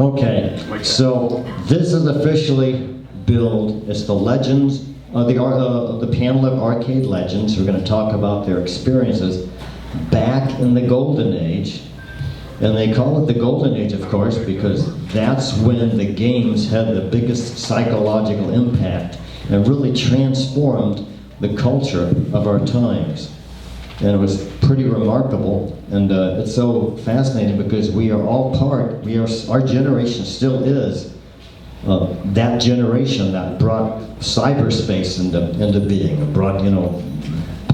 Okay, so this is officially billed as the Legends of the panel of arcade legends. We're going to talk about their experiences back in the Golden Age. And they call it the Golden Age, of course, because that's when the games had the biggest psychological impact and really transformed the culture of our times. And it was pretty remarkable, and it's so fascinating because we are all part, our generation still is that generation that brought cyberspace into being,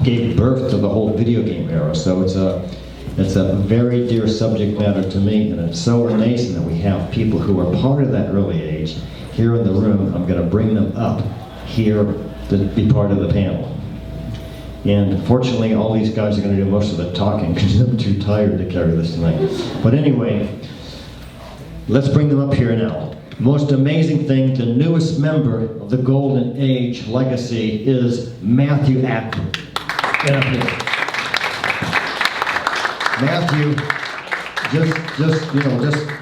gave birth to the whole video game era. So it's a very dear subject matter to me, and it's so amazing that we have people who are part of that early age here in the room. I'm going to bring them up here to be part of the panel. And fortunately, all these guys are going to do most of the talking because I'm too tired to carry this tonight. But anyway, let's bring them up here now. Most amazing thing, the newest member of the Golden Age legacy is Matthew Acton. Get up here. Matthew, just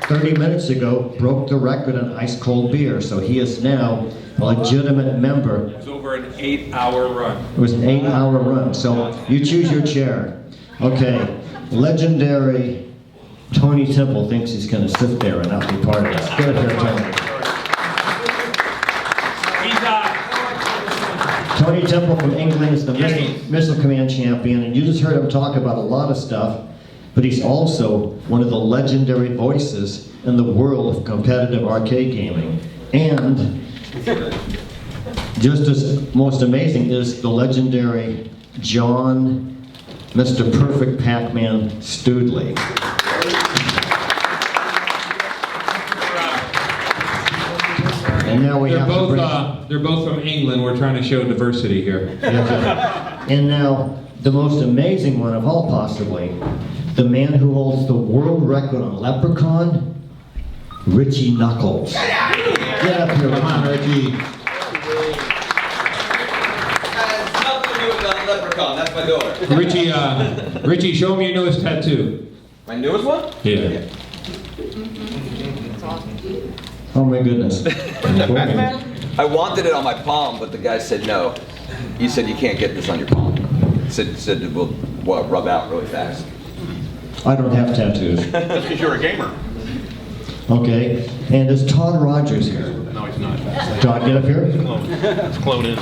30 minutes ago, broke the record on ice cold beer, so he is now a legitimate member. It was over an 8-hour run. It was an 8-hour run, so you choose your chair. Okay, legendary Tony Temple thinks he's going to sit there and not be part of this. Get up here, Tony. Tony Temple from England is the Missile Command champion, and you just heard him talk about a lot of stuff, but he's also one of the legendary voices in the world of competitive arcade gaming. And just as most amazing is the legendary John, Mr. Perfect Pac-Man Stoodley. And now we they're both from England. We're trying to show diversity here. And now, the most amazing one of all possibly, the man who holds the world record on Leprechaun, Richie Knuckles. Get up here, come on, Richie. Has nothing to do with the Leprechaun, that's my daughter. Richie, show me your newest tattoo. My newest one? Yeah. Oh my goodness. I wanted it on my palm, but the guy said no. He said you can't get this on your palm. Said it will rub out really fast. I don't have tattoos. That's because you're a gamer. Okay, and is Todd Rogers here? No, he's not. Todd, get up here. His clone is.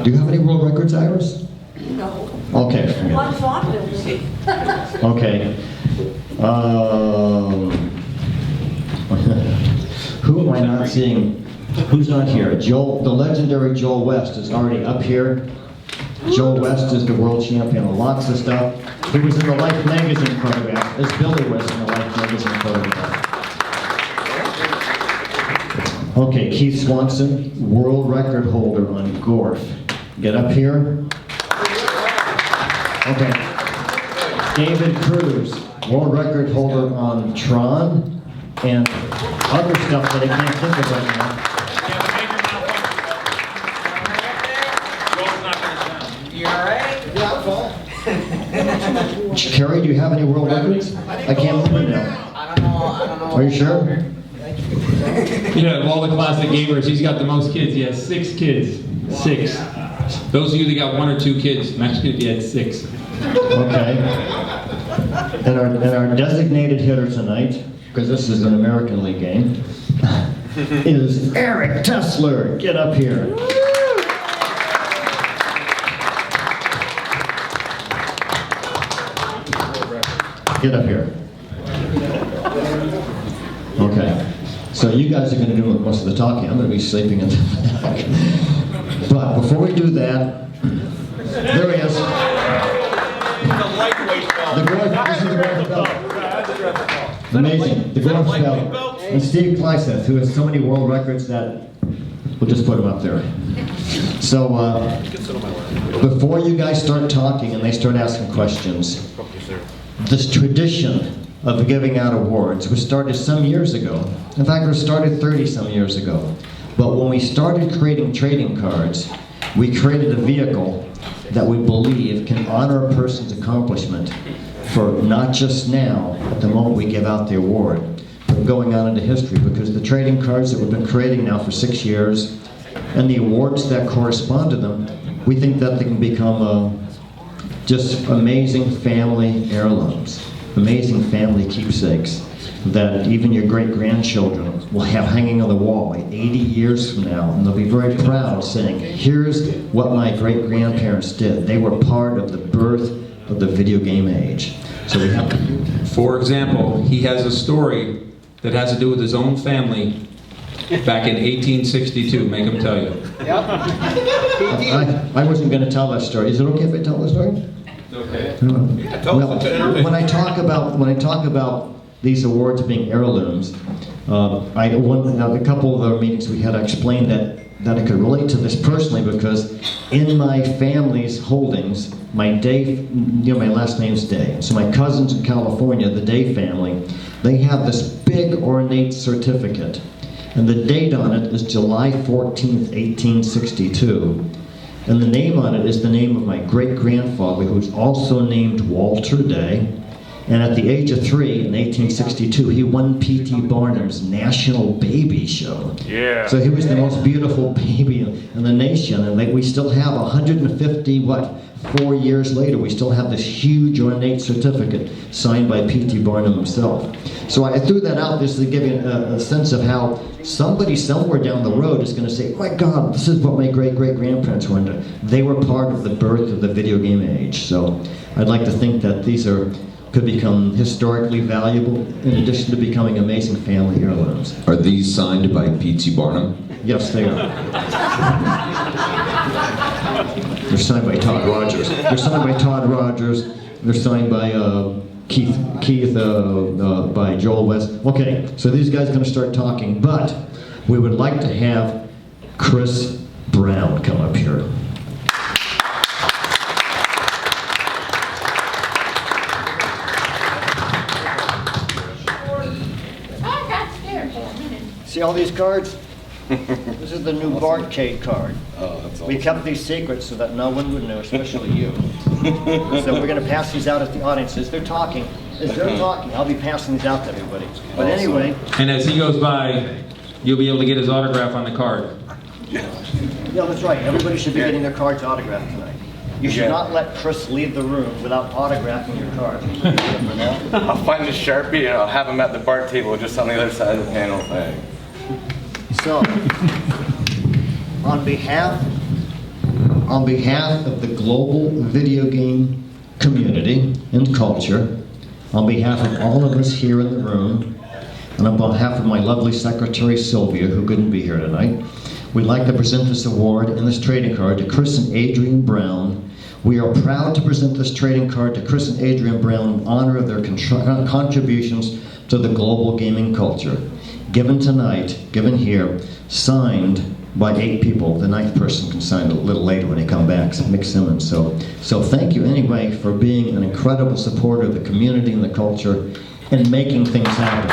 Do you have any world records, Iris? No. Okay. One thought building. Okay. Who am I not seeing? Who's not here? Joel, the legendary Joel West is already up here. Joel West is the world champion of lots of stuff. He was in the Life magazine photograph, as Billy was in the Life magazine photograph. Okay, Keith Swanson, world record holder on Gorf. Get up here. Okay. David Cruz, world record holder on Tron and other stuff that I can't think of right now. You alright? Yeah, I'm fine. Carrie, do you have any world records? I can't remember now. I don't know. Are you sure? Yeah, of all the classic gamers, he's got the most kids. He has 6 kids. 6. Those of you that got 1 or 2 kids, imagine if you had 6. Okay. And our designated hitter tonight, because this is an American League game, is Eric Tessler. Get up here. Get up here. Okay. So you guys are going to do most of the talking. I'm going to be sleeping in the back. But before we do that, there he is. The Gorf, this is the Gorf belt. Amazing. The Gorf belt. And Steve Kleiseth, who has so many world records that we'll just put him up there. So before you guys start talking and they start asking questions, this tradition of giving out awards was started some years ago. In fact, it was started 30-some years ago. But when we started creating trading cards, we created a vehicle that we believe can honor a person's accomplishment for not just now, at the moment we give out the award, but going on into history, because the trading cards that we've been creating now for 6 years, and the awards that correspond to them, we think that they can become just amazing family heirlooms, amazing family keepsakes that even your great-grandchildren will have hanging on the wall 80 years from now, and they'll be very proud saying, here's what my great-grandparents did. They were part of the birth of the video game age. So we have to... For example, he has a story that has to do with his own family back in 1862. Make him tell you. I wasn't going to tell that story. Is it okay if I tell the story? Okay. Yeah, tell us to entertain. when I talk about these awards being heirlooms, a couple of our meetings we had, I explained that I could relate to this personally because in my family's holdings, my last name's Day. So my cousins in California, the Day family, they have this big ornate certificate, and the date on it is July 14th, 1862. And the name on it is the name of my great-grandfather, who's also named Walter Day. And at the age of 3, in 1862, he won P.T. Barnum's National Baby Show. Yeah. So he was the most beautiful baby in the nation. And we still have 4 years later, we still have this huge ornate certificate signed by P.T. Barnum himself. So I threw that out just to give you a sense of how somebody somewhere down the road is going to say, oh my God, this is what my great-great-grandparents were into. They were part of the birth of the video game age. So I'd like to think that these could become historically valuable in addition to becoming amazing family heirlooms. Are these signed by P.T. Barnum? Yes, they are. They're signed by Todd Rogers. They're signed by Todd Rogers. They're signed by Keith by Joel West. Okay, so these guys are going to start talking, but we would like to have Chris Brown come up here. See all these cards? This is the new Barcade card. Oh, that's We kept these secrets so that no one would know, especially you. So we're going to pass these out at the audience. As they're talking, I'll be passing these out to everybody. But anyway... And as he goes by, you'll be able to get his autograph on the card. Yeah, that's right. Everybody should be getting their cards autographed tonight. You should not let Chris leave the room without autographing your card. I'll find a Sharpie and I'll have him at the bar table just on the other side of the panel thing. So, on behalf of the global video game community and culture, on behalf of all of us here in the room, and on behalf of my lovely secretary Sylvia, who couldn't be here tonight, we'd like to present this award and this trading card to Chris and Adrian Brown. We are proud to present this trading card to Chris and Adrian Brown in honor of their contributions to the global gaming culture. Given tonight, given here, signed by 8 people. The 9th person can sign a little later when they come back, Mick Simmons. So thank you anyway for being an incredible supporter of the community and the culture and making things happen.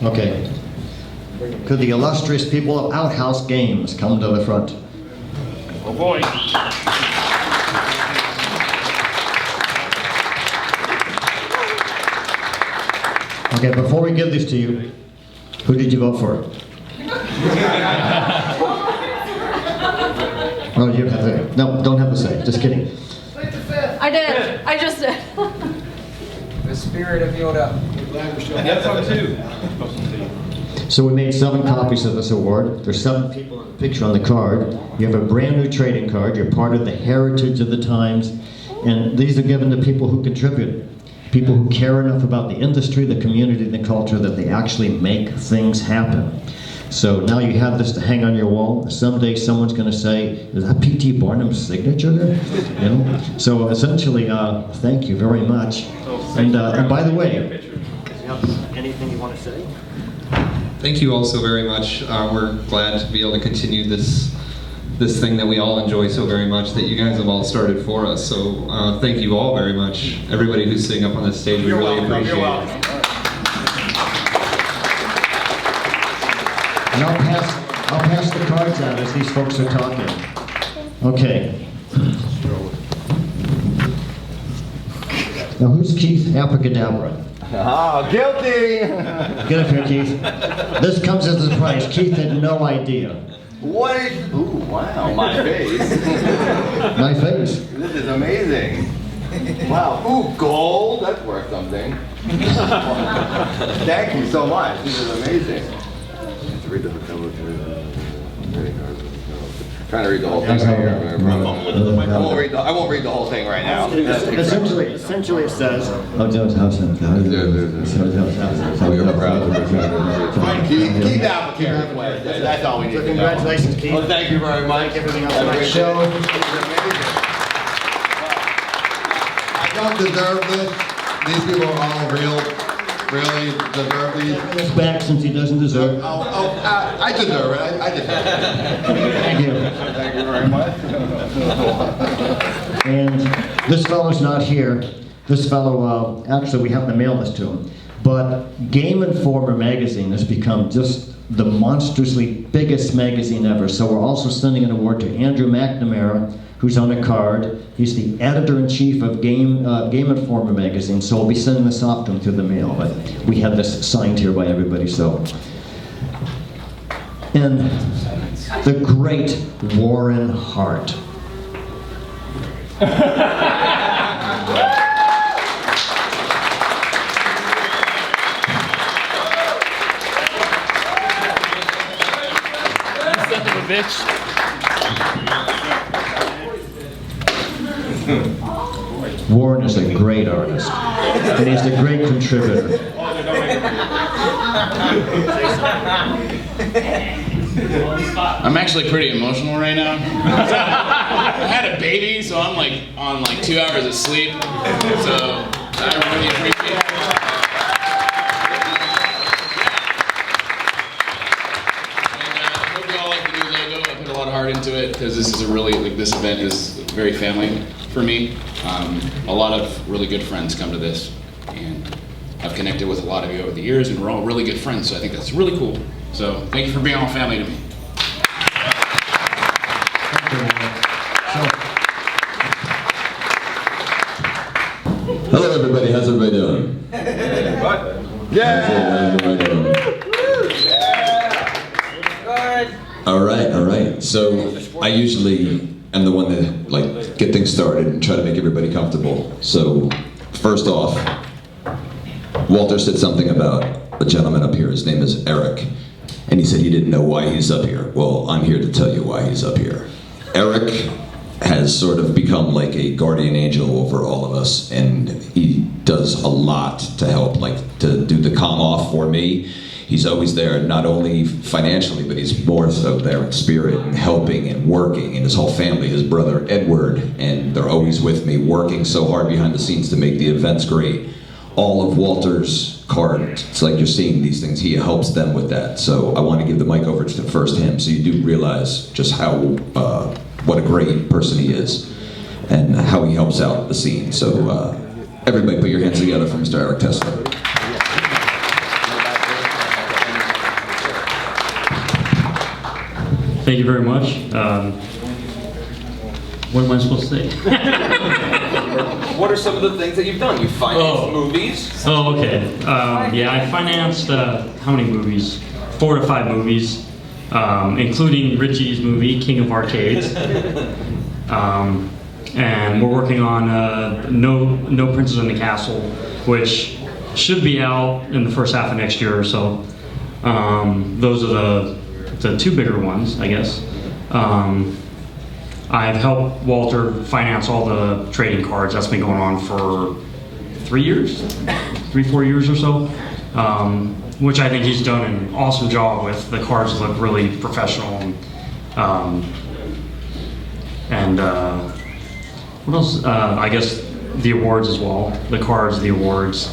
Okay. Could the illustrious people of Outhouse Games come to the front? Oh boy. Okay, before we give these to you, who did you vote for? Oh, you have to. No, don't have to say. Just kidding. I did. I just did. The spirit of Yoda. That's on 2. So we made 7 copies of this award. There's 7 people in the picture on the card. You have a brand new trading card. You're part of the heritage of the times. And these are given to people who contribute. People who care enough about the industry, the community, and the culture that they actually make things happen. So now you have this to hang on your wall. Someday someone's going to say, is that P.T. Barnum's signature there? You know? So essentially, thank you very much. And by the way, anything you want to say? Thank you all so very much. We're glad to be able to continue this thing that we all enjoy so very much that you guys have all started for us. So thank you all very much. Everybody who's sitting up on this stage, we really appreciate it. And I'll pass the cards out as these folks are talking. Okay. Now who's Keith Abracadabra? Oh, guilty! Get up here, Keith. This comes as a surprise. Keith had no idea. What is... Ooh, wow, my face. My face. This is amazing. Wow, ooh, gold. That's worth something. Thank you so much. This is amazing. Trying to read the whole thing right here. I won't read the whole thing right now. Essentially it says, We are proud of Keith Applicant. That's all we need to know. Congratulations, Keith. Well, thank you very much. Everything else on my show. I don't deserve this. These people are all really deserve these. It's back since he doesn't deserve. I deserve it. I deserve it. Thank you. Thank you very much. And this fellow's not here. This fellow, actually we have to mail this to him. But Game Informer magazine has become just the monstrously biggest magazine ever. So we're also sending an award to Andrew McNamara, who's on a card. He's the editor-in-chief of Game Informer magazine, so we'll be sending this off to him through the mail, but we have this signed here by everybody, so. And the great Warren Hart. Warren is a great artist, and he's a great contributor. I'm actually pretty emotional right now. I had a baby, so I'm on 2 hours of sleep. So I really appreciate it. And I hope you all like the new logo. I put a lot of heart into it because this is this event is very family for me. A lot of really good friends come to this, and I've connected with a lot of you over the years, and we're all really good friends, so I think that's really cool. So thank you for being all family to me. Hello, everybody. How's everybody doing? Yeah! How's everybody doing? All right. So I usually am the one that get things started and try to make everybody comfortable. So first off, Walter said something about a gentleman up here. His name is Eric. And he said he didn't know why he's up here. Well, I'm here to tell you why he's up here. Eric has sort of become like a guardian angel over all of us, and he does a lot to help, to do the calm off for me. He's always there, not only financially, but he's more so there in spirit and helping and working, and his whole family, his brother Edward, and they're always with me, working so hard behind the scenes to make the events great. All of Walter's cards, it's like you're seeing these things, he helps them with that. So I want to give the mic over to first him, so you do realize just how, what a great person he is, and how he helps out the scene. So everybody put your hands together for Mr. Eric Tesler. Thank you very much. What am I supposed to say? What are some of the things that you've done? You financed movies? Oh, okay. Yeah, I financed, how many movies? 4 to 5 movies, including Richie's movie, King of Arcades. And we're working on No Princes in the Castle, which should be out in the first half of next year or so. Those are the 2 bigger ones, I guess. I've helped Walter finance all the trading cards. That's been going on for 3 years, 3-4 years or so, which I think he's done an awesome job with. The cards look really professional. And what else? I guess the awards as well. The cards, the awards.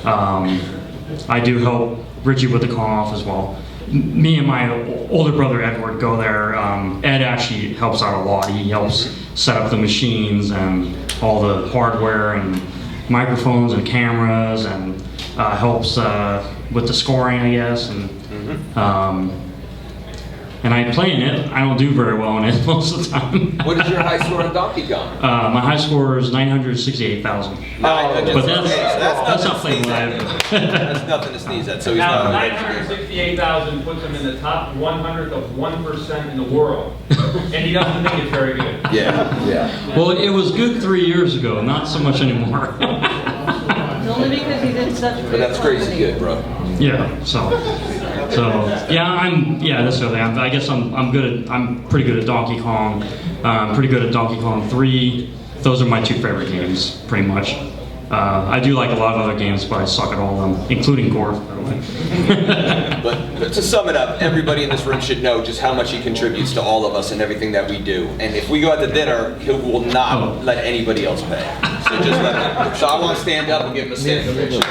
I do help Richie with the call-off as well. Me and my older brother Edward go there. Ed actually helps out a lot. He helps set up the machines and all the hardware and microphones and cameras, and helps with the scoring, I guess. And and I play in it. I don't do very well in it most of the time. What is your high score on Donkey Kong? My high score is 968,000. But that's not playing live. That's nothing to sneeze at. So he's Now, not. 968,000 puts him in the top 100th of 1% in the world, and he doesn't think it's very good. Yeah. Well, it was good 3 years ago, not so much anymore. It's only because he's in such But that's crazy good, bro. Yeah. So that's the other thing. I guess I'm pretty good at Donkey Kong. Pretty good at Donkey Kong 3. Those are my two favorite games, pretty much. I do like a lot of other games, but I suck at all of them, including Gorf, by the way. But to sum it up, everybody in this room should know just how much he contributes to all of us and everything that we do. And if we go out to dinner, he will not let anybody else pay. So just let him. So I want to stand up and give him a standing ovation.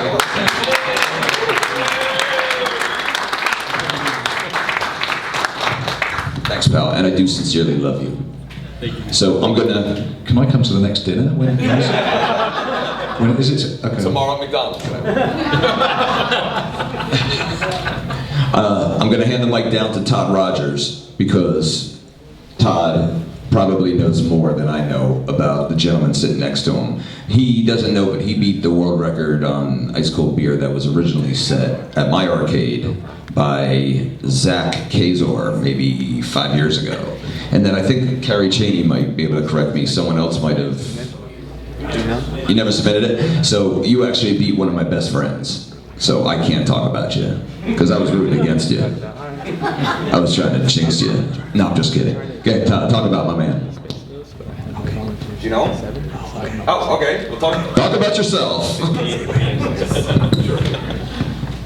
Thanks, pal, and I do sincerely love you. So I'm gonna. Can I come to the next dinner? When is it? Okay. Tomorrow at McDonald's. I'm gonna hand the mic down to Todd Rogers because Todd probably knows more than I know about the gentleman sitting next to him. He doesn't know, but he beat the world record on ice cold beer that was originally set at my arcade by Zach Kazor maybe 5 years ago. And then I think Carrie Cheney might be able to correct me. Someone else might have. You never submitted it? So you actually beat one of my best friends. So I can't talk about you because I was rooting against you. I was trying to jinx you. No, I'm just kidding. Okay, talk about my man. Do you know him? Oh, okay. We'll talk. Talk about yourself.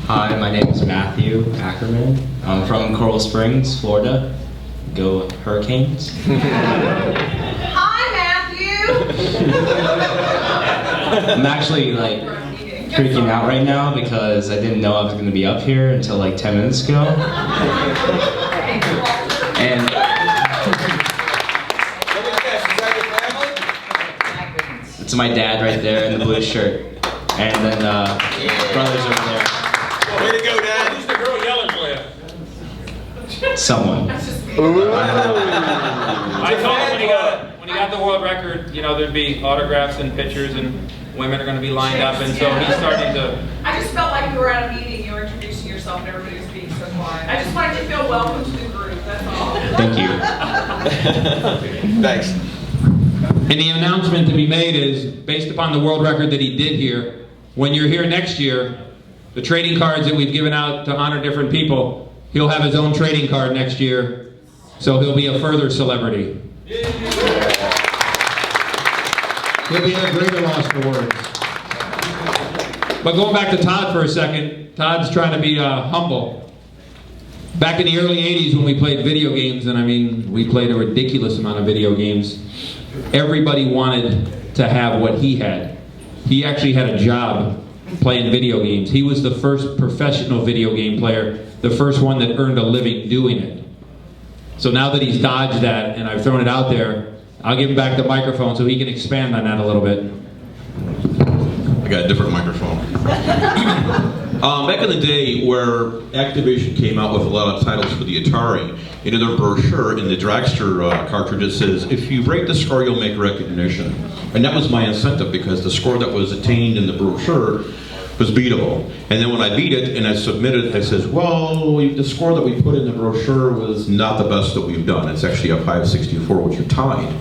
Hi, my name is Matthew Ackerman. I'm from Coral Springs, Florida. Go Hurricanes. Hi, Matthew! I'm actually like freaking out right now because I didn't know I was going to be up here until like 10 minutes ago. And it's my dad right there in the blue shirt. And then brothers over there. Way to go, Dad. Who's the girl yelling for you? Someone. I told him when he got the world record, you know, there'd be autographs and pictures, and women are going to be lined up, and so he's starting to. I just felt like you were at a meeting, you were introducing yourself, and everybody was being so quiet. I just wanted you to feel welcome to the group, that's all. Thank you. Thanks. And the announcement to be made is, based upon the world record that he did here, when you're here next year, the trading cards that we've given out to honor different people, he'll have his own trading card next year, so he'll be a further celebrity. He'll be in a greater lost for words. But going back to Todd for a second, Todd's trying to be humble. Back in the early 80s when we played video games, and I mean, we played a ridiculous amount of video games, everybody wanted to have what he had. He actually had a job playing video games. He was the first professional video game player, the first one that earned a living doing it. So now that he's dodged that and I've thrown it out there, I'll give him back the microphone so he can expand on that a little bit. I got a different microphone. Back in the day where Activision came out with a lot of titles for the Atari, in their brochure, in the dragster cartridge, it says, if you break the score, you'll make recognition. And that was my incentive because the score that was attained in the brochure was beatable. And then when I beat it and I submitted, it says, well, the score that we put in the brochure was not the best that we've done. It's actually a 564, which you're tied.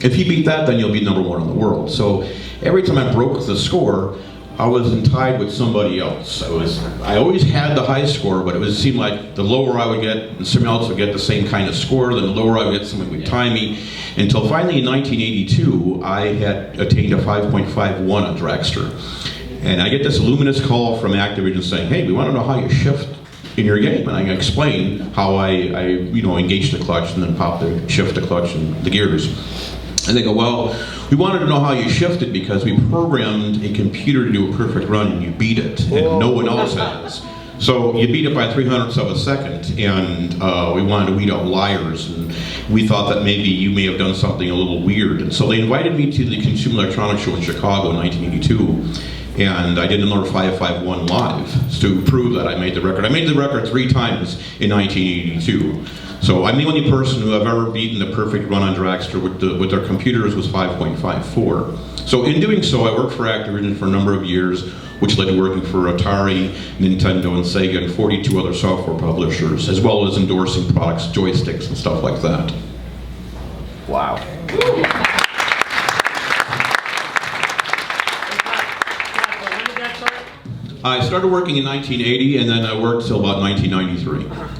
If you beat that, then you'll be #1 in the world. So every time I broke the score, I was tied with somebody else. I always had the high score, but it seemed like the lower I would get, and someone else would get the same kind of score, then the lower I would get, someone would tie me. Until finally in 1982, I had attained a 5.51 on Dragster. And I get this luminous call from Activision saying, hey, we want to know how you shift in your game. And I explain how I engage the clutch and then shift the clutch and the gears. And they go, well, we wanted to know how you shifted because we programmed a computer to do a perfect run and you beat it, and no one else has. So you beat it by 300ths of a second, and we wanted to weed out liars, and we thought that maybe you may have done something a little weird. And so they invited me to the Consumer Electronics Show in Chicago in 1982, and I did another 551 live to prove that I made the record. I made the record 3 times in 1982. So I'm the only person who have ever beaten the perfect run on Dragster with their computers was 5.54. So in doing so, I worked for Activision for a number of years, which led to working for Atari, Nintendo, and Sega, and 42 other software publishers, as well as endorsing products, joysticks, and stuff like that. Wow. I started working in 1980, and then I worked till about 1993.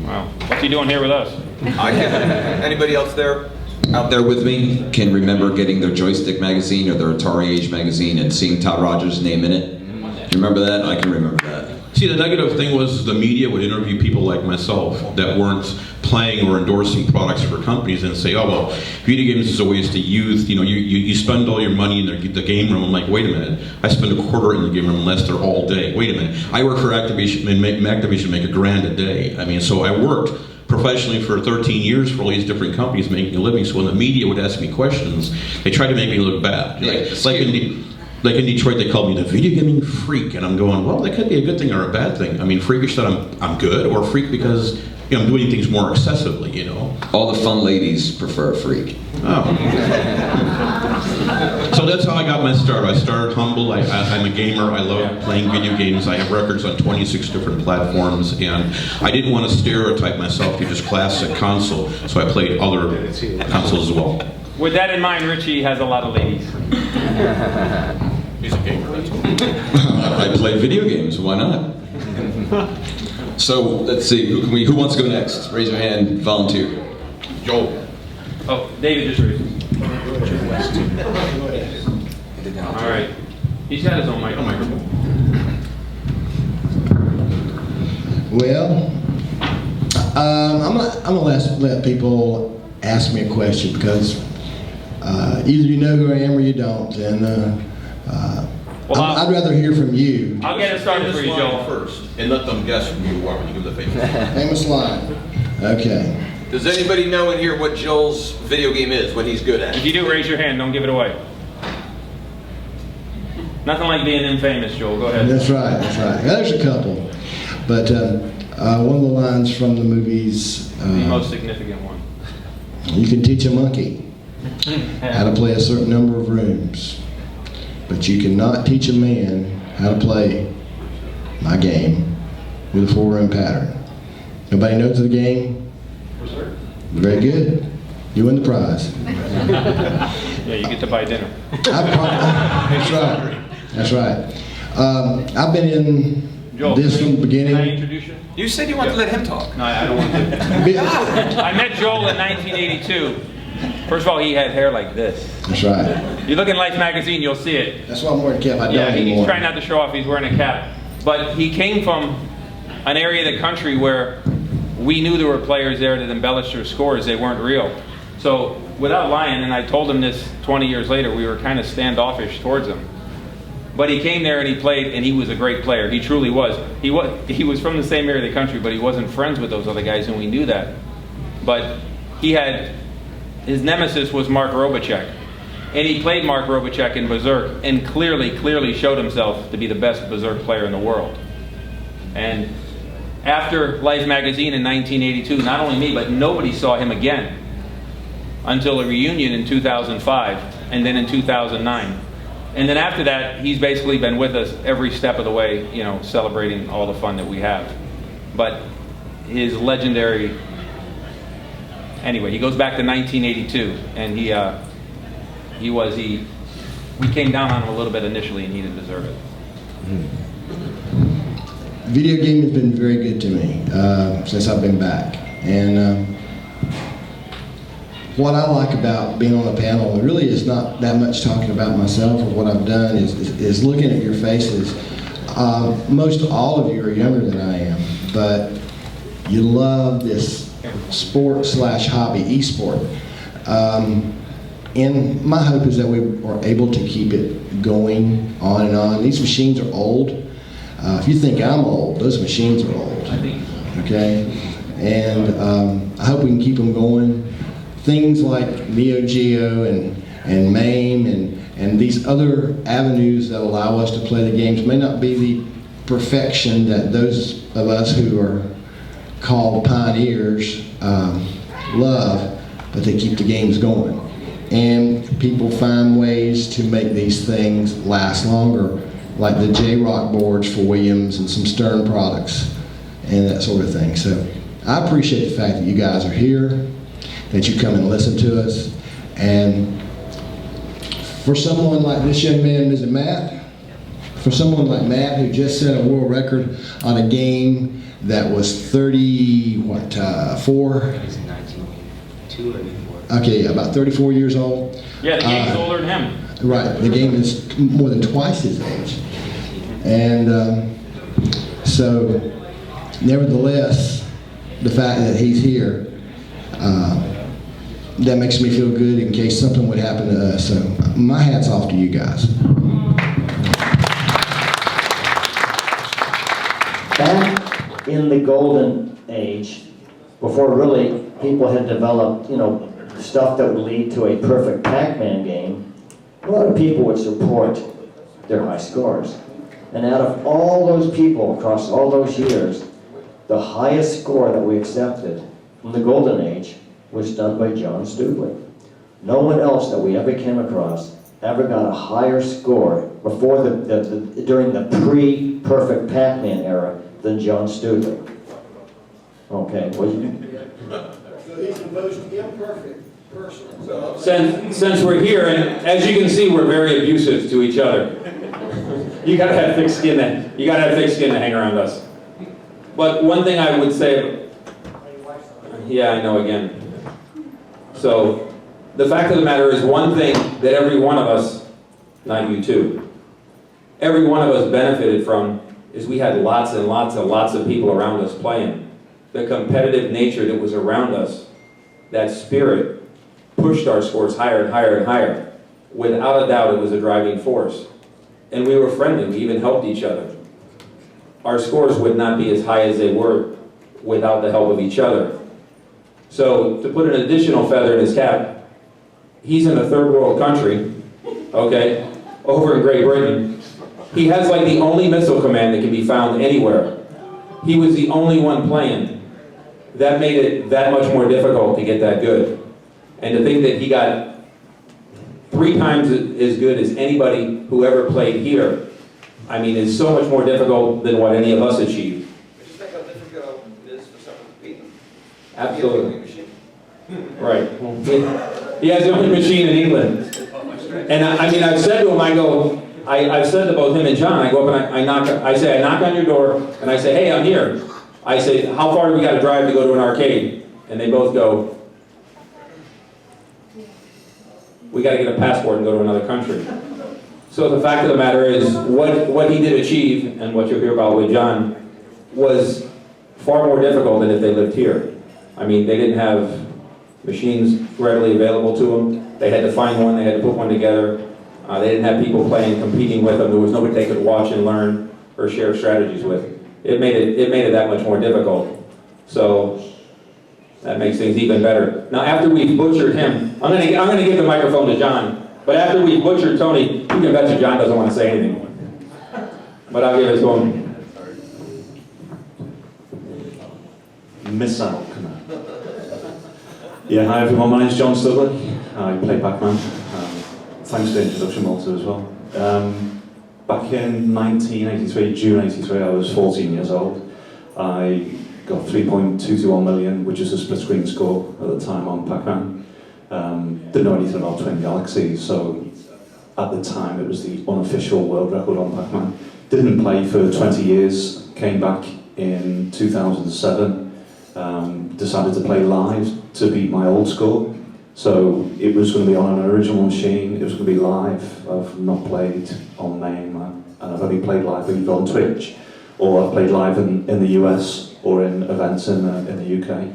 Wow. What's he doing here with us? Anybody else there? Out there with me can remember getting their Joystick magazine or their Atari Age magazine and seeing Todd Rogers' name in it? Do you remember that? I can remember that. See, the negative thing was the media would interview people like myself that weren't playing or endorsing products for companies and say, oh, well, video games is a waste of youth. You know, you spend all your money in the game room. I'm like, wait a minute. I spend a quarter in the game room unless they're all day. Wait a minute. I work for Activision and Activision make $1,000 a day. I mean, so I worked professionally for 13 years for all these different companies making a living. So when the media would ask me questions, they tried to make me look bad. Like in Detroit, they called me the video gaming freak, and I'm going, well, that could be a good thing or a bad thing. I mean, freakish that I'm good, or freak because I'm doing things more excessively, you know. All the fun ladies prefer freak. Oh. So that's how I got my start. I started humble. I'm a gamer. I love playing video games. I have records on 26 different platforms, and I didn't want to stereotype myself to just classic console, so I played other consoles as well. With that in mind, Richie has a lot of ladies. He's a gamer, that's all. I play video games, why not? So, let's see, who wants to go next? Raise your hand, volunteer. Joel. Oh, David just raised his. All right. He's got his own microphone. Well, I'm gonna let people ask me a question because either you know who I am or you don't, and I'd rather hear from you. I'll get it started for you, Joel. First, and let them guess who you are when you give the famous line. Famous line. Okay. Does anybody know in here what Joel's video game is, what he's good at? If you do, raise your hand. Don't give it away. Nothing like being infamous, Joel. Go ahead. That's right. That's right. There's a couple, but one of the lines from the movies. The most significant one. You can teach a monkey how to play a certain number of rooms, but you cannot teach a man how to play my game with a 4-room pattern. Nobody knows the game? Very good. You win the prize. Yeah, you get to buy dinner. That's right. That's right. I've been in Joel, this from the beginning. Can I introduce you? You said you wanted to let him talk. No, I don't want to. I met Joel in 1982. First of all, he had hair like this. That's right. You look in Life magazine, you'll see it. That's why I'm wearing a cap. I don't Yeah, he's anymore. trying not to show off. He's wearing a cap. But he came from an area of the country where we knew there were players there that embellished their scores. They weren't real. So without lying, and I told him this 20 years later, we were kind of standoffish towards him. But he came there and he played, and he was a great player. He truly was. He was from the same area of the country, but he wasn't friends with those other guys, and we knew that. But his nemesis was Mark Robachek. And he played Mark Robachek in Berserk, and clearly showed himself to be the best Berserk player in the world. And after Life magazine in 1982, not only me, but nobody saw him again until a reunion in 2005, and then in 2009. And then after that, he's basically been with us every step of the way, you know, celebrating all the fun that we have. But his legendary... Anyway, he goes back to 1982, and we came down on him a little bit initially, and he didn't deserve it. Video game has been very good to me since I've been back, and what I like about being on the panel really is not that much talking about myself or what I've done. Is looking at your faces. Most all of you are younger than I am, but you love this sport/hobby, e-sport. And my hope is that we are able to keep it going on and on. These machines are old. If you think I'm old, those machines are old. Okay? And I hope we can keep them going. Things like Neo Geo and MAME and these other avenues that allow us to play the games may not be the perfection that those of us who are called pioneers love, but they keep the games going. And people find ways to make these things last longer, like the J-Rock boards for Williams and some Stern products and that sort of thing. So I appreciate the fact that you guys are here, that you come and listen to us. And for someone like this young man, is it Matt? For someone like Matt, who just set a world record on a game that was 4? Okay, about 34 years old. Yeah, the game's older than him. Right, the game is more than twice his age. And so, nevertheless, the fact that he's here, that makes me feel good in case something would happen to us. So, my hat's off to you guys. Back in the golden age, before really people had developed, stuff that would lead to a perfect Pac-Man game, a lot of people would support their high scores. And out of all those people across all those years, the highest score that we accepted from the golden age was done by John Stubley. No one else that we ever came across ever got a higher score before during the pre-perfect Pac-Man era than John Stubley. Okay, well, So he's the most imperfect person. Since we're here, and as you can see, we're very abusive to each other. You gotta have thick skin to hang around us. But one thing I would say, yeah, I know again. So, the fact of the matter is, one thing that every one of us, not you too, every one of us benefited from is we had lots and lots and lots of people around us playing. The competitive nature that was around us, that spirit, pushed our scores higher and higher and higher. Without a doubt, it was a driving force. And we were friendly, we even helped each other. Our scores would not be as high as they were without the help of each other. So, to put an additional feather in his cap, he's in a third world country, okay, over in Great Britain. He has like the only missile command that can be found anywhere. He was the only one playing. That made it that much more difficult to get that good. And to think that he got 3 times as good as anybody who ever played here, I mean, is so much more difficult than what any of us achieved. Just think how difficult it is for someone to beat him. Absolutely. Right. He has the only machine in England. And I mean, I've said to him, I've said to both him and John, I go up and I knock on your door, and I say, hey, I'm here. I say, how far do we got to drive to go to an arcade? And they both go, we got to get a passport and go to another country. So the fact of the matter is, what he did achieve, and what you'll hear about with John, was far more difficult than if they lived here. I mean, they didn't have machines readily available to them. They had to find one, they had to put one together. They didn't have people playing, competing with them. There was nobody they could watch and learn or share strategies with. It made it that much more difficult. So that makes things even better. Now, after we've butchered him, I'm gonna give the microphone to John. But after we've butchered Tony, you can bet you John doesn't want to say anything. But I'll give it to him. Missile command. Yeah, hi everyone, my name's John Studley. I play Pac-Man. Thanks for the introduction, Walter, as well. Back in 1983, June 83, I was 14 years old. I got 3.221 million, which is a split screen score at the time on Pac-Man. Didn't know anything about Twin Galaxies, so at the time it was the unofficial world record on Pac-Man. Didn't play for 20 years, came back in 2007, decided to play live to beat my old score. So it was going to be on an original machine, it was going to be live. I've not played on MAME, and I've only played live either on Twitch, or I've played live in the US, or in events in the UK.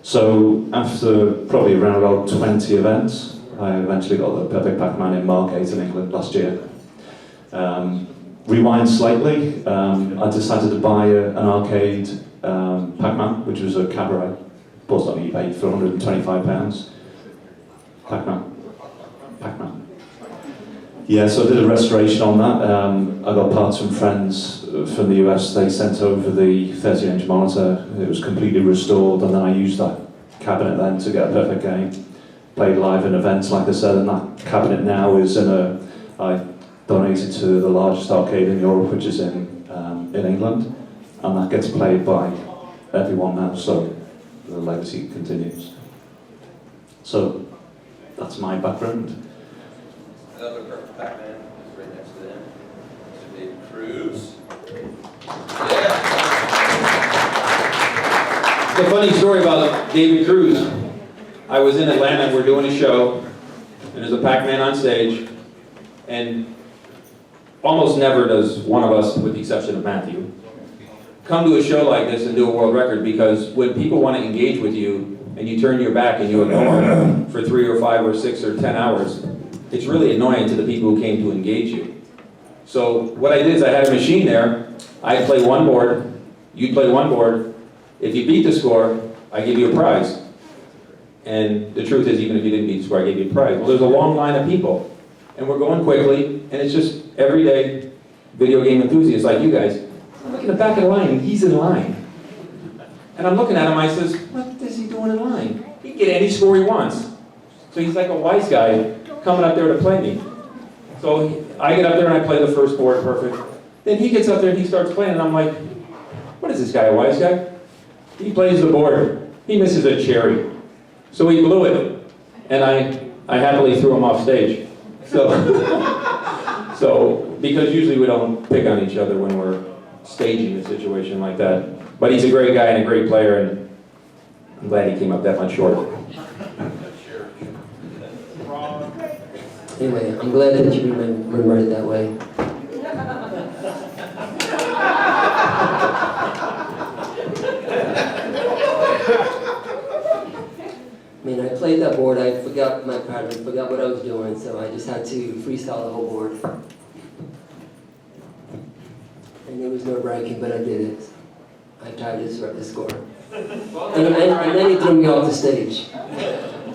So after probably around about 20 events, I eventually got the Perfect Pac-Man in Margate in England last year. Rewind slightly, I decided to buy an arcade Pac-Man, which was a cabaret, bought on eBay for £125. Pac-Man. Yeah, so I did a restoration on that. I got parts from friends from the US, they sent over the 30-inch monitor. It was completely restored, and then I used that cabinet then to get a perfect game. Played live in events, like I said, and that cabinet now is I donated to the largest arcade in Europe, which is in England, and that gets played by everyone now, so the legacy continues. So that's my background. Another perfect Pac-Man is right next to them. Mr. David Cruz. Yeah. The funny story about David Cruz. I was in Atlanta, we're doing a show, and there's a Pac-Man on stage, and almost never does one of us, with the exception of Matthew, come to a show like this and do a world record, because when people want to engage with you, and you turn your back and you ignore them for 3 or 5 or 6 or 10 hours, it's really annoying to the people who came to engage you. So what I did is I had a machine there, I'd play one board, you'd play one board, if you beat the score, I give you a prize. And the truth is, even if you didn't beat the score, I gave you a prize. Well, there's a long line of people, and we're going quickly, and it's just everyday video game enthusiasts like you guys. I'm looking at the back of the line, and he's in line. And I'm looking at him, I says, what is he doing in line? He can get any score he wants. So he's like a wise guy coming up there to play me. So I get up there and I play the first board perfect. Then he gets up there and he starts playing, and I'm like, what is this guy, a wise guy? He plays the board. He misses a cherry. So he blew it, and I happily threw him off stage. So, because usually we don't pick on each other when we're staging a situation like that. But he's a great guy and a great player, and I'm glad he came up that much shorter. Anyway, I'm glad that you remembered it that way. I mean, I played that board, I forgot my pattern, forgot what I was doing, so I just had to freestyle the whole board. And it was nerve-wracking, but I did it. I tried to disrupt the score. And then he threw me off the stage.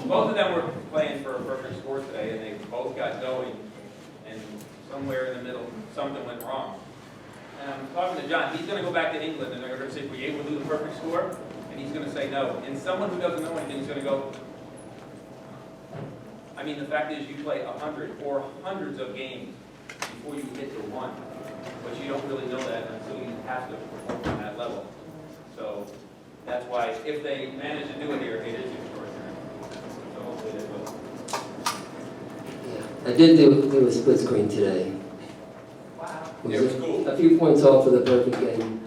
Both of them were playing for a perfect score today, and they both got going, and somewhere in the middle, something went wrong. And I'm talking to John, he's going to go back to England, and they're going to say, were you able to do the perfect score? And he's going to say no. And someone who doesn't know anything is going to go, I mean, the fact is you play 100 or hundreds of games before you hit the one. But you don't really know that until you have to perform on that level. So that's why if they manage to do it here, it is extraordinary. So hopefully they will. Yeah, I did do a split screen today. Wow. It was cool. A few points off for the perfect game.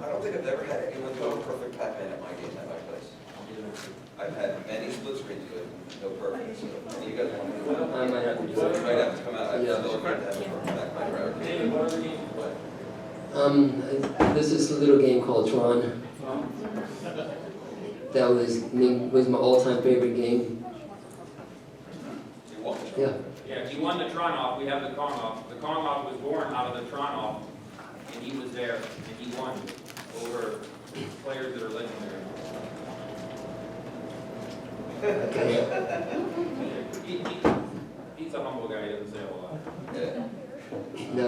I don't think I've ever had anyone go perfect Pac-Man at my game at my place. I've had many split screens, but no perfect. So you guys want to do it? I might have to do So it. you might have to come out. I still have to have a perfect Pac-Man for our game. David, what other games you play? This is a little game called Tron. That was my all-time favorite game. You won. Yeah. Yeah, he won the Tron off. We have the Kong off. The Kong off was born out of the Tron off, and he was there, and he won over players that are legendary. He's a humble guy. He doesn't say a whole lot. No,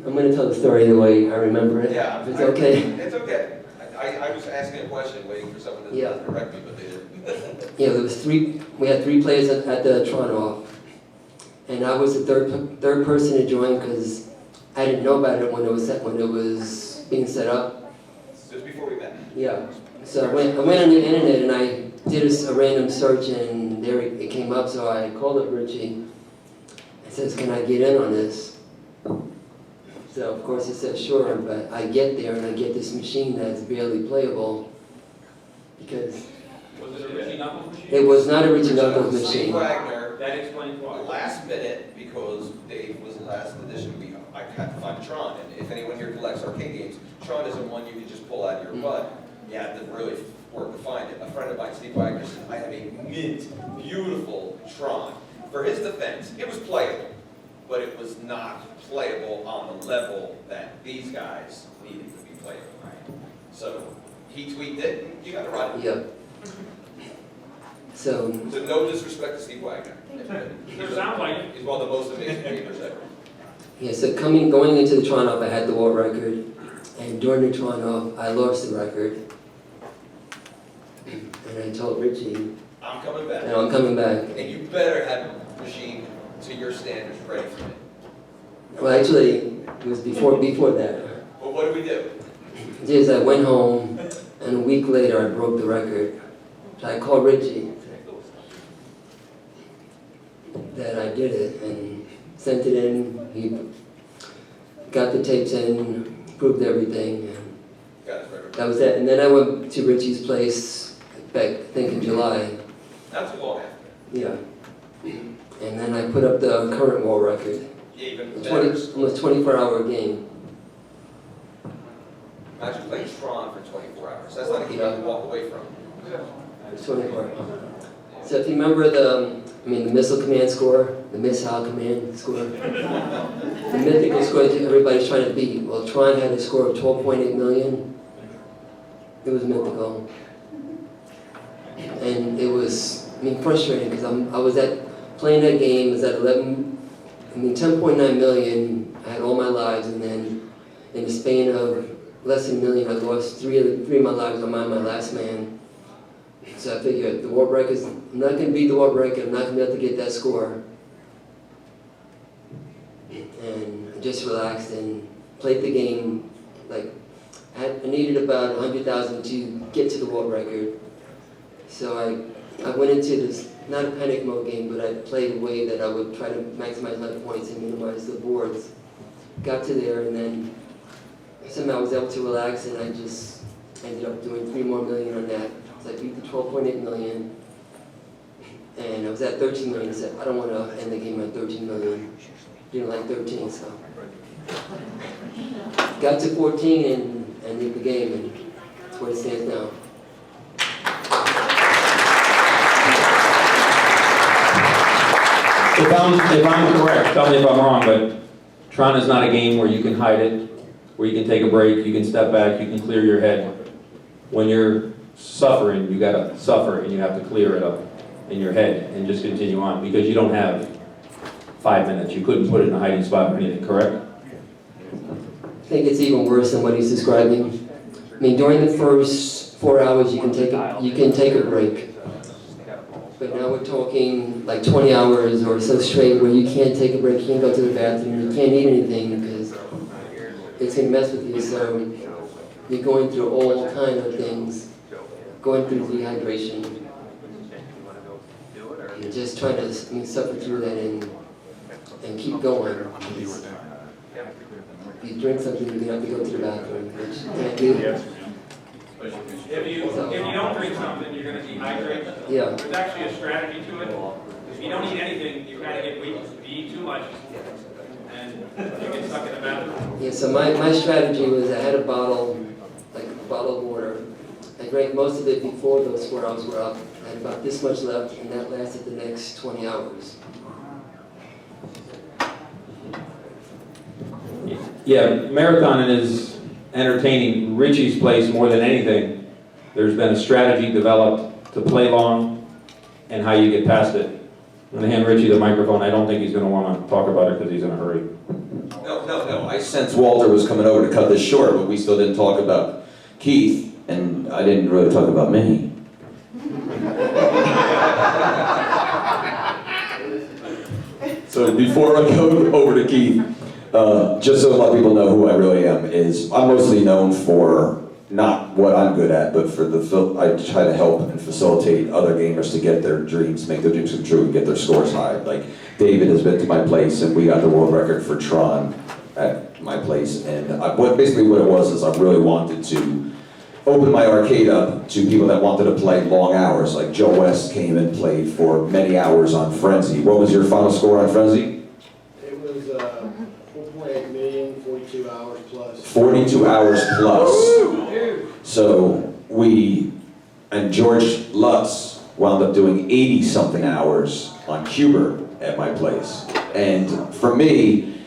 I'm going to tell the story the way I remember it. Yeah. If it's okay. It's okay. I was asking a question, waiting for someone to direct me, but they didn't. Yeah, we had 3 players at the Tron off, and I was the third person to join because I didn't know about it when it was being set up. Just before we met. Yeah. So I went on the internet and I did a random search, and there it came up. So I called up Richie. I says, "Can I get in on this?" So of course he said sure, but I get there and I get this machine that's barely playable because Was it a Richie Knuckles machine? it was not a Richie Knuckles Steve machine. Wagner, That explains why. last minute, because Dave was the last edition, I had to find Tron, and if anyone here collects arcade games, Tron isn't one you can just pull out of your butt. You have to really work to find it. A friend of mine, Steve Wagner, said, I have a mint, beautiful Tron. For his defense, it was playable, but it was not playable on the level that these guys needed to be playable. Right? So he tweaked it, and you got to run it. Yeah. So no disrespect to Steve Wagner. It sounds like He's one of the most amazing gamers ever. yeah, so going into the Tron-Off, I had the world record, and during the Tron-Off, I lost the record. And I told Richie, I'm coming back. and I'm coming back. And you better have a machine to your standards ready for me. Well, actually, it was before that. Well, what do we do? Is I went home, and a week later, I broke the record. So I called Richie that I did it, and sent it in. He got the tapes in, proved everything. And that was that. And then I went to Richie's place back, I think in July. Not too long after. Yeah. And then I put up the current world record. Even Almost 24-hour game. Imagine playing Tron for 24 hours. That's not a game you can walk away from. 24 hours. So if you remember the missile command score, the missile command score, the mythical score that everybody's trying to beat. Well, Tron had a score of 12.8 million. It was mythical. And it was, frustrating because I was playing that game, was at 10.9 million. I had all my lives, and then in the span of less than a million, I lost three of my lives on my last man. So I figured the world record, I'm not going to beat the world record, I'm not going to be able to get that score. And I just relaxed and played the game. Like, I needed about 100,000 to get to the world record. So I went into this, not a panic mode game, but I played a way that I would try to maximize my points and minimize the boards. Got to there, and then somehow I was able to relax, and I just ended up doing 3 more million on that. So I beat the 12.8 million, and I was at 13 million. I said, I don't want to end the game at 13 million. Didn't like 13, so. Got to 14 and ended the game, and that's where it stands now. If I'm correct, tell me if I'm wrong, but Tron is not a game where you can hide it, where you can take a break, you can step back, you can clear your head. When you're suffering, you gotta suffer and you have to clear it up in your head and just continue on, because you don't have 5 minutes. You couldn't put it in a hiding spot or anything, correct? I think it's even worse than what he's describing. During the first 4 hours, you can take a break. But now we're talking like 20 hours or so straight where you can't take a break, you can't go to the bathroom, you can't eat anything because it's going to mess with you. So you're going through all kind of things, going through dehydration. And just trying to suffer through that and keep going. If you drink something, you have to go to the bathroom, which you can't do. If you don't drink something, you're going to dehydrate. Yeah. There's actually a strategy to it. If you don't eat anything, you kind of get weak. If you eat too much, and you get stuck in the bathroom. Yeah, so my strategy was I had a bottle of water. I drank most of it before those 4 hours were up. I had about this much left, and that lasted the next 20 hours. Yeah, marathoning is entertaining. Richie's place more than anything. There's been a strategy developed to play long and how you get past it. I'm going to hand Richie the microphone. I don't think he's going to want to talk about it because he's in a hurry. No. I sensed Walter was coming over to cut this short, but we still didn't talk about Keith, and I didn't really talk about me. So before I go over to Keith, just so a lot of people know who I really am, is I'm mostly known for not what I'm good at, but for I try to help and facilitate other gamers to get their dreams, make their dreams come true, and get their scores high. Like David has been to my place, and we got the world record for Tron at my place. And basically what it was is I really wanted to open my arcade up to people that wanted to play long hours. Like Joe West came and played for many hours on Frenzy. What was your final score on Frenzy? It was 4.8 million, 42 hours plus. 42 hours plus. So and George Lutz wound up doing 80-something hours on Cuber at my place. And for me,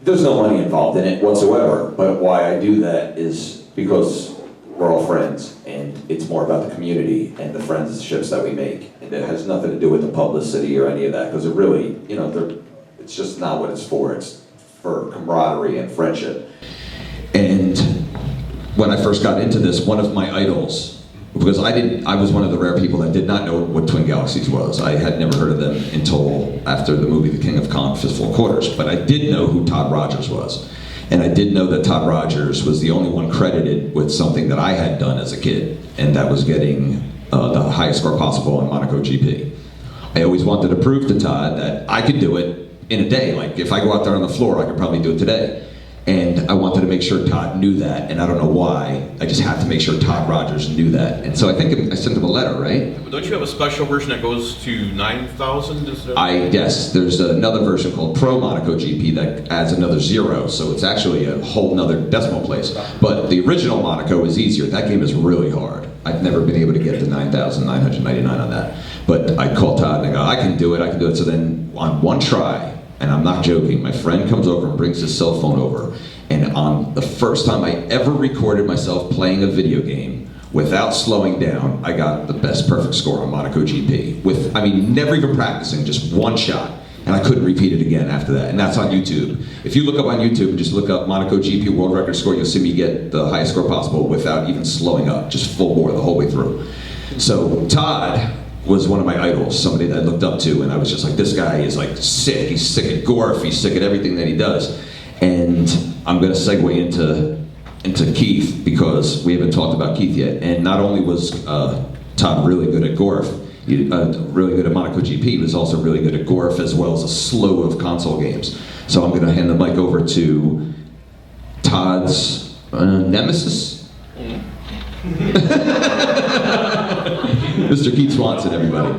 there's no money involved in it whatsoever. But why I do that is because we're all friends, and it's more about the community and the friendships that we make. And it has nothing to do with the publicity or any of that, because it really, you know, it's just not what it's for. It's for camaraderie and friendship. And when I first got into this, one of my idols, because I was one of the rare people that did not know what Twin Galaxies was. I had never heard of them until after the movie The King of Kong Fistful of Quarters, but I did know who Todd Rogers was. And I did know that Todd Rogers was the only one credited with something that I had done as a kid, and that was getting the highest score possible on Monaco GP. I always wanted to prove to Todd that I could do it in a day. Like, if I go out there on the floor, I could probably do it today. And I wanted to make sure Todd knew that, and I don't know why. I just had to make sure Todd Rogers knew that. And so I think I sent him a letter, right? But don't you have a special version that goes to 9,000? Yes, there's another version called Pro Monaco GP that adds another 0, so it's actually a whole nother decimal place. But the original Monaco is easier. That game is really hard. I've never been able to get to 9,999 on that. But I called Todd and I go, I can do it. So then on one try, and I'm not joking, my friend comes over and brings his cell phone over, and on the first time I ever recorded myself playing a video game without slowing down, I got the best perfect score on Monaco GP. Never even practicing, just one shot. And I couldn't repeat it again after that. And that's on YouTube. If you look up on YouTube and just look up Monaco GP world record score, you'll see me get the highest score possible without even slowing up, just full bore the whole way through. So Todd was one of my idols, somebody that I looked up to, and I was just like, this guy is like sick. He's sick at Gorf, he's sick at everything that he does. And I'm gonna segue into Keith, because we haven't talked about Keith yet. And not only was Todd really good at Gorf, really good at Monaco GP, he was also really good at Gorf, as well as a slew of console games. So I'm gonna hand the mic over to Todd's nemesis? Mr. Keith Swanson, everybody.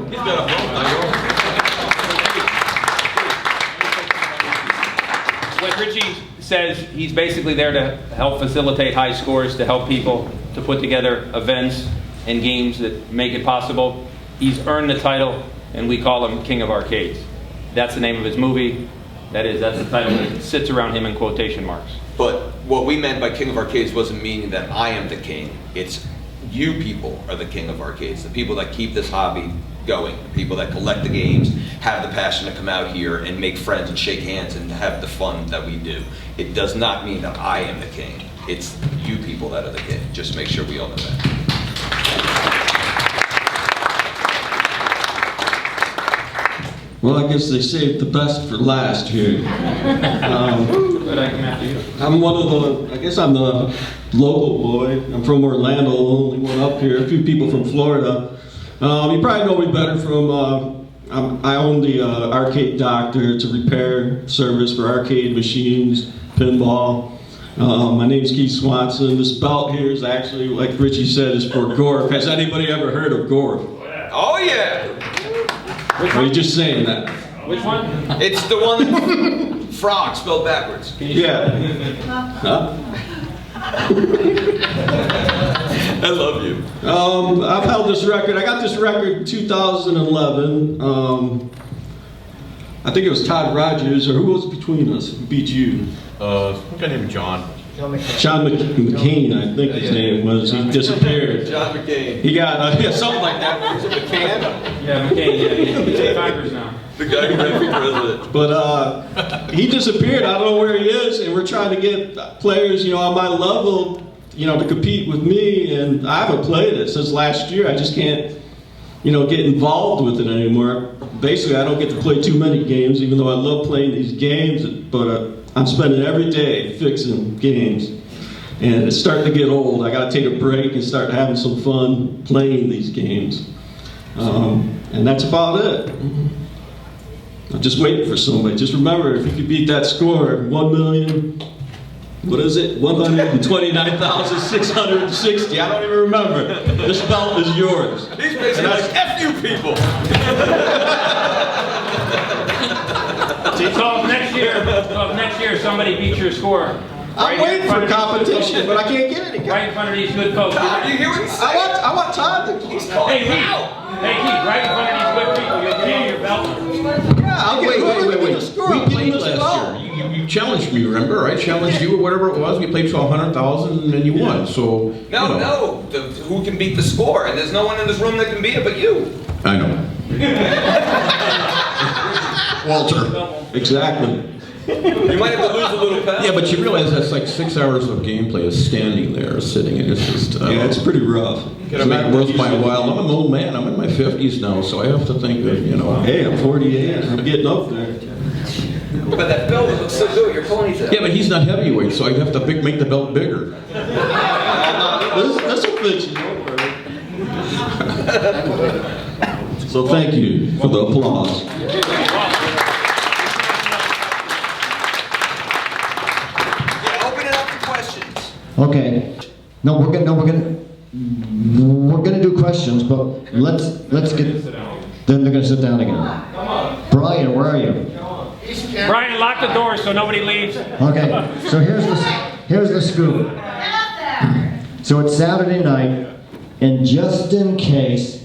When Richie says he's basically there to help facilitate high scores, to help people, to put together events and games that make it possible, he's earned the title, and we call him King of Arcades. That's the name of his movie. That's the title that sits around him in quotation marks. But what we meant by King of Arcades wasn't meaning that I am the king. It's you people are the king of arcades, the people that keep this hobby going, the people that collect the games, have the passion to come out here and make friends and shake hands and have the fun that we do. It does not mean that I am the king. It's you people that are the king. Just make sure we all know that. Well, I guess they saved the best for last here. I'm one of the, I'm the local boy. I'm from Orlando, only one up here. A few people from Florida. You probably know me better from, I own the Arcade Doctor. It's a repair service for arcade machines, pinball. My name's Keith Swanson. This belt here is actually, like Richie said, is for Gorf. Has anybody ever heard of Gorf? Oh yeah! Or are you just saying that? Which one? It's the one frog spelled backwards. Yeah. Huh? I love you. I've held this record. I got this record in 2011. I think it was Todd Rogers, or who was between us? Who beat you? Some guy named John. John McCain, I think his name was. He disappeared. John McCain. He got something like that. Was it McCann? Yeah, McCain. He's Congress now. The guy who ran for president. But he disappeared. I don't know where he is, and we're trying to get players, on my level, to compete with me. And I haven't played it since last year. I just can't, get involved with it anymore. Basically, I don't get to play too many games, even though I love playing these games. But I'm spending every day fixing games, and it's starting to get old. I got to take a break and start having some fun playing these games. And that's about it. I'm just waiting for somebody. Just remember, if you could beat that score, 1,000,000, what is it? 129,660. I don't even remember. This belt is yours. He's basically like, F you people. So if next year somebody beats your score. I'm waiting for competition, but I can't get it again. Right in front of these good folks. Todd, you hear what he's saying? I want Todd to. He's calling Hey, Keith, right in front of these good people, you're getting your belt. Yeah, okay, wait. We played last year. You challenged me, remember? I challenged you or whatever it was. We played for 100,000 and you won. So No. Who can beat the score? And there's no one in this room that can beat it but you. I know. Walter. Exactly. You might have to lose a little pep. Yeah, but you realize that's like 6 hours of gameplay is standing there, sitting, and it's just... yeah, it's pretty rough. It's not worth my while. I'm an old man. I'm in my 50s now, so I have to think that, Hey, I'm 48. I'm getting up there. But that belt looks so good with your ponytail. Yeah, but he's not heavyweight, so I have to make the belt bigger. This will fit you, don't worry. So thank you for the applause. Okay. No, we're gonna do questions, but let's get. Then they're gonna sit down again. Brian, where are you? Brian, lock the doors so nobody leaves. Okay. So here's the scoop. So it's Saturday night, and just in case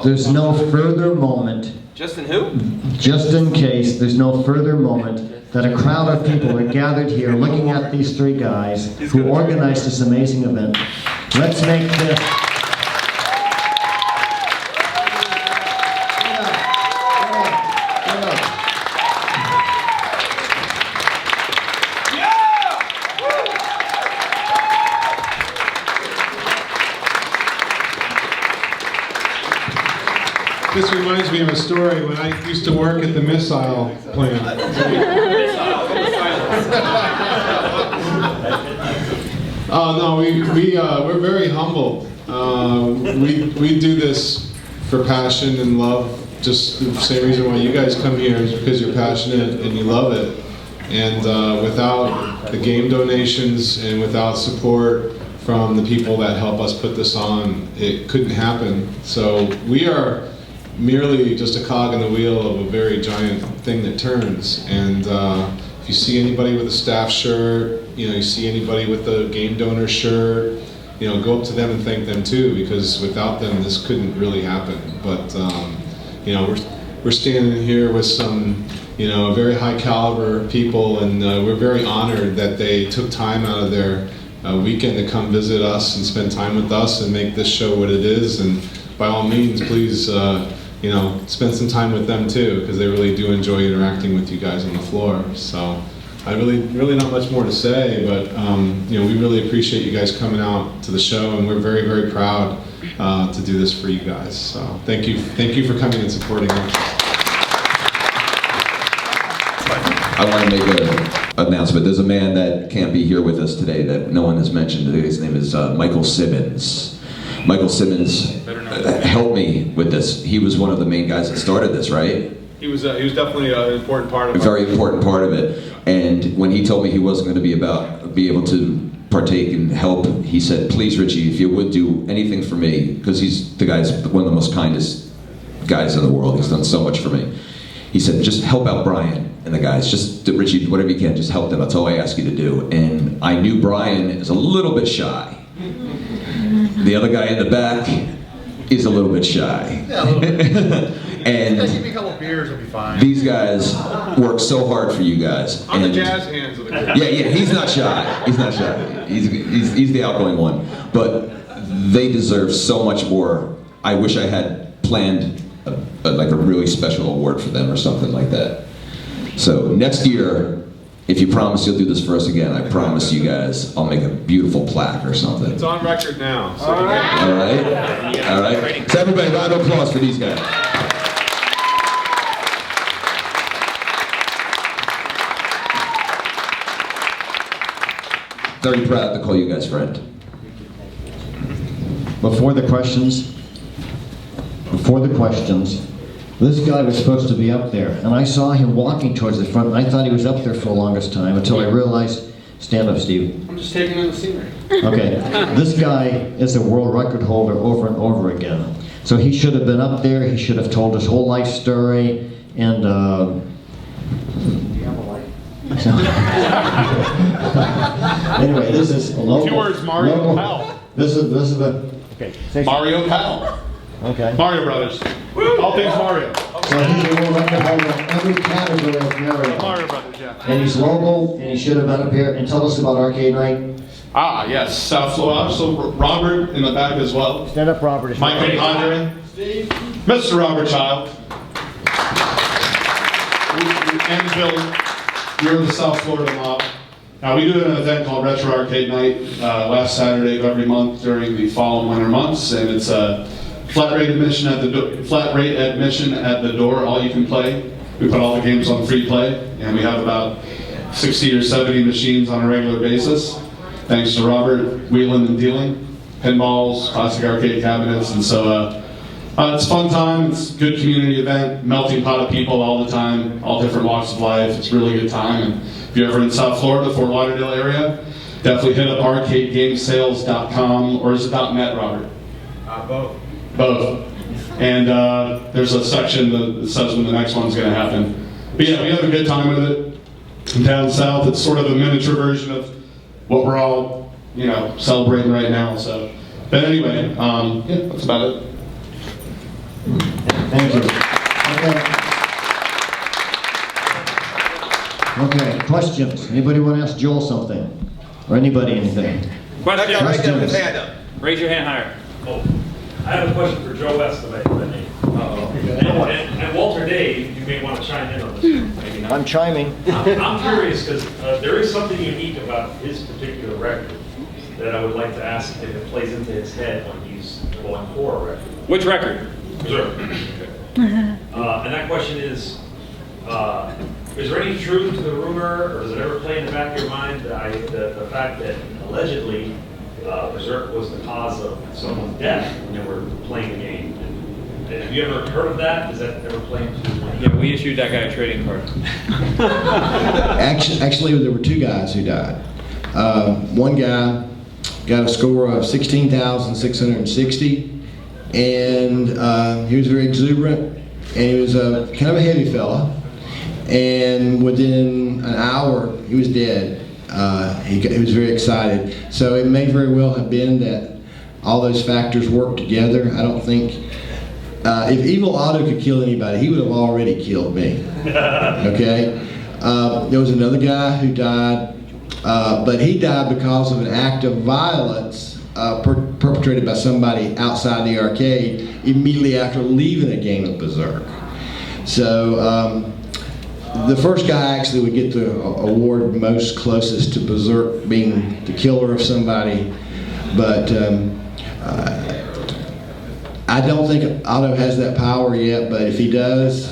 there's no further moment. Justin who? Just in case there's no further moment that a crowd of people are gathered here looking at these three guys who organized this amazing event. Let's make this... This reminds me of a story when I used to work at the missile plant. Oh no, we're very humble. We do this for passion and love. Just the same reason why you guys come here is because you're passionate and you love it. And without the game donations and without support from the people that help us put this on, it couldn't happen. So we are merely just a cog in the wheel of a very giant thing that turns. And if you see anybody with a staff shirt, you see anybody with a game donor shirt, go up to them and thank them too, because without them this couldn't really happen. But we're standing here with some very high caliber people, and we're very honored that they took time out of their weekend to come visit us and spend time with us and make this show what it is. And by all means, please spend some time with them too, because they really do enjoy interacting with you guys on the floor. So I really not much more to say, but we really appreciate you guys coming out to the show, and we're very, very proud to do this for you guys. So thank you for coming and supporting us. I want to make an announcement. There's a man that can't be here with us today that no one has mentioned. His name is Michael Simmons. Michael Simmons helped me with this. He was one of the main guys that started this, right? He was definitely an important part of it. A very important part of it. And when he told me he wasn't going to be able to partake and help, he said, "Please, Richie, if you would do anything for me," because he's one of the most kindest guys in the world. He's done so much for me. He said, "Just help out Brian and the guys. Just, Richie, whatever you can, just help them. That's all I ask you to do." And I knew Brian is a little bit shy. The other guy in the back is a little bit shy. Yeah, a little bit. And Give me a couple beers, will be fine. these guys work so hard for you guys. I'm the And- jazz hands of the group. Yeah, he's not shy. He's not shy. He's the outgoing one. But they deserve so much more. I wish I had planned like a really special award for them or something like that. So next year, if you promise you'll do this for us again, I promise you guys I'll make a beautiful plaque or something. It's on record now. So All right. So everybody, round of applause for these guys. Very proud to call you guys friend. Before the questions, this guy was supposed to be up there, and I saw him walking towards the front, and I thought he was up there for the longest time until I realized, stand up, Steve. I'm just taking in the scenery. Okay, this guy is a world record holder over and over again. So he should have been up there, he should have told his whole life story, and anyway, this is a local. 2 words, Mario Powell. This is a. Okay. Mario Powell. Okay. Mario Brothers. All things Mario. So he's a world record holder in every category of Mario. Mario Brothers, yeah. And he's local, and he should have been up here. And tell us about Arcade Night. Yes, South Florida. So Robert in the back as well. Stand up, Robert. Michael Andre. Mr. Robert Child. And Bill. We're the South Florida mob. Now we do an event called Retro Arcade Night last Saturday of every month during the fall and winter months, and it's a flat rate admission at the door. All you can play. We put all the games on free play, and we have about 60 or 70 machines on a regular basis. Thanks to Robert wheeling and dealing, pinballs, classic arcade cabinets, and so it's a fun time. It's a good community event, melting pot of people all the time, all different walks of life. It's a really good time. And if you're ever in South Florida, Fort Lauderdale area, definitely hit up arcadegamesales.com, or is it .net, Robert? Both. Both. And there's a section that says when the next one's going to happen. But yeah, we have a good time with it. And down south, it's sort of a miniature version of what we're all, celebrating right now. So, but anyway, yeah, that's about it. Thank you. Okay, questions? Anybody want to ask Joel something? Or anybody anything? Question. That guy right there with his hand up. Raise your hand higher. Oh, I have a question for Joe West of Renee. And Walter Dave, you may want to chime in on this. Maybe not. I'm chiming. I'm curious because there is something unique about his particular record that I would like to ask if it plays into his head when he's going for a record. Which record? Sure. And that question is there any truth to the rumor, or does it ever play in the back of your mind the fact that allegedly Berserk was the cause of someone's death when they were playing the game? And have you ever heard of that? Does that ever play into? Yeah, we issued that guy a trading card. Actually, there were two guys who died. One guy got a score of 16,660. And he was very exuberant, and he was kind of a heavy fella. And within an hour, he was dead. He was very excited. So it may very well have been that all those factors worked together. I don't think if Evil Otto could kill anybody, he would have already killed me. Okay. There was another guy who died, but he died because of an act of violence perpetrated by somebody outside the arcade immediately after leaving a game of Berserk. So the first guy actually would get the award most closest to Berserk being the killer of somebody, but I don't think Otto has that power yet, but if he does,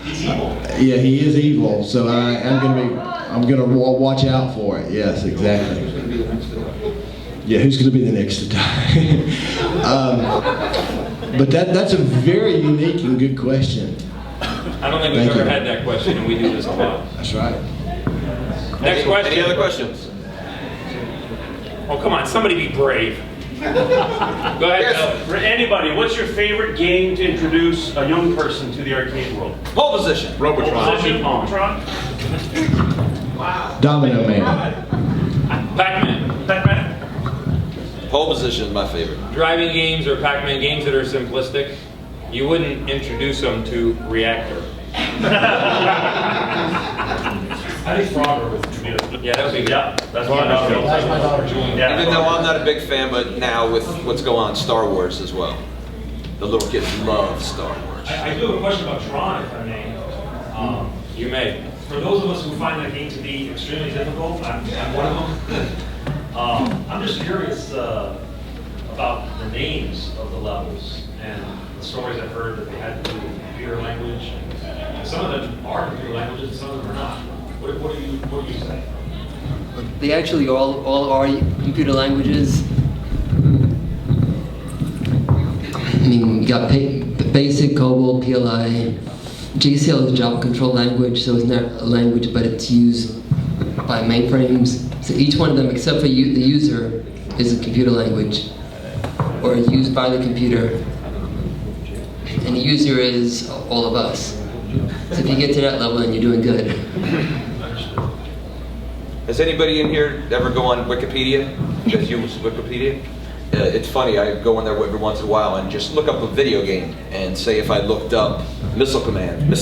yeah, he is evil, so I'm gonna watch out for it. Yes, exactly. Yeah, who's going to be the next to die? But that's a very unique and good question. I don't think we've ever had that question, and we do this a lot. That's right. Next question. Any other questions? Oh, come on, somebody be brave. Go ahead, Bill. For anybody, what's your favorite game to introduce a young person to the arcade world? Pole position. Robotron. Wow. Domino Man. Pac-Man. Pole position is my favorite. Driving games or Pac-Man games that are simplistic, you wouldn't introduce them to Reactor. I think Frogger was Yeah, that would be good. Yeah, that's my daughter. Even though I'm not a big fan, but now with what's going on, Star Wars as well. The little kids love Star Wars. I do have a question about Tron, if I may. You may. For those of us who find that game to be extremely difficult, I'm one of them. I'm just curious about the names of the levels and the stories I've heard that they had to do with computer language. And some of them are computer languages, and some of them are not. What do you say? They actually all are computer languages. I mean, you got BASIC, COBOL, PLI. JCL is a Java control language, so it's not a language, but it's used by mainframes. So each one of them, except for the user, is a computer language, or used by the computer. And the user is all of us. So if you get to that level, then you're doing good. Has anybody in here ever go on Wikipedia? You guys use Wikipedia? it's funny, I go in there every once in a while and just look up a video game and say if I looked up missile command,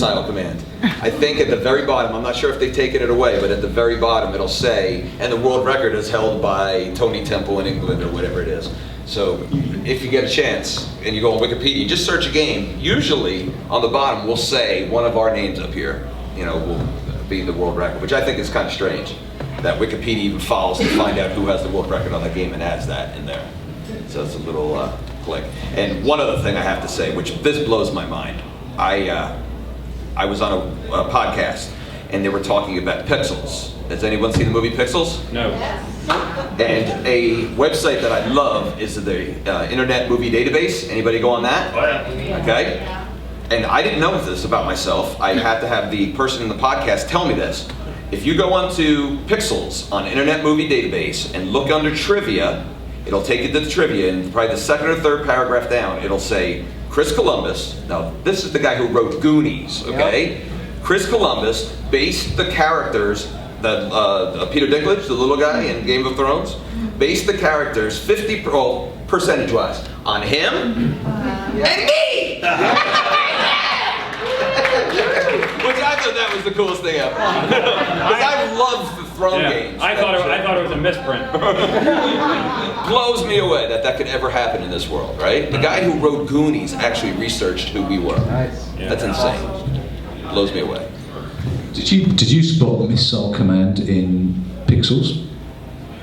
I think at the very bottom, I'm not sure if they've taken it away, but at the very bottom it'll say, and the world record is held by Tony Temple in England or whatever it is. So if you get a chance and you go on Wikipedia, you just search a game, usually on the bottom we'll say one of our names up here, will be the world record, which I think is kind of strange that Wikipedia even follows to find out who has the world record on the game and adds that in there. So it's a little click. And one other thing I have to say, which this blows my mind. I was on a podcast and they were talking about Pixels. Has anyone seen the movie Pixels? No. And a website that I love is the Internet Movie Database. Anybody go on that? Okay. And I didn't know this about myself. I had to have the person in the podcast tell me this. If you go onto Pixels on Internet Movie Database and look under trivia, it'll take you to the trivia, and probably the second or third paragraph down, it'll say Chris Columbus. Now, this is the guy who wrote Goonies, okay? Yep. Chris Columbus based the characters that Peter Dinklage, the little guy in Game of Thrones, based the characters percentage-wise on him and me. Which I thought that was the coolest thing ever. Because I love the throne games. I thought it was a misprint. Blows me away that could ever happen in this world, right? The guy who wrote Goonies actually researched who we were. Nice. That's insane. Blows me away. Did you spot Missile Command in Pixels?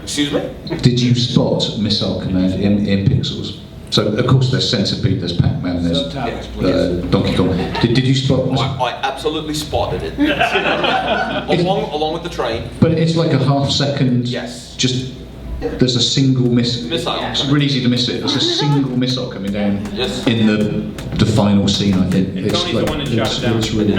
Excuse me? Did you spot Missile Command in Pixels? So, of course, there's Centipede, there's Pac-Man, there's Donkey Kong. Did you spot? I absolutely spotted it. along with the train. But it's like a half-second. Yes. Just there's a single missile. It's really easy to miss it. There's a single missile coming down in the final scene. I think Tony's the one that shot it down. It's really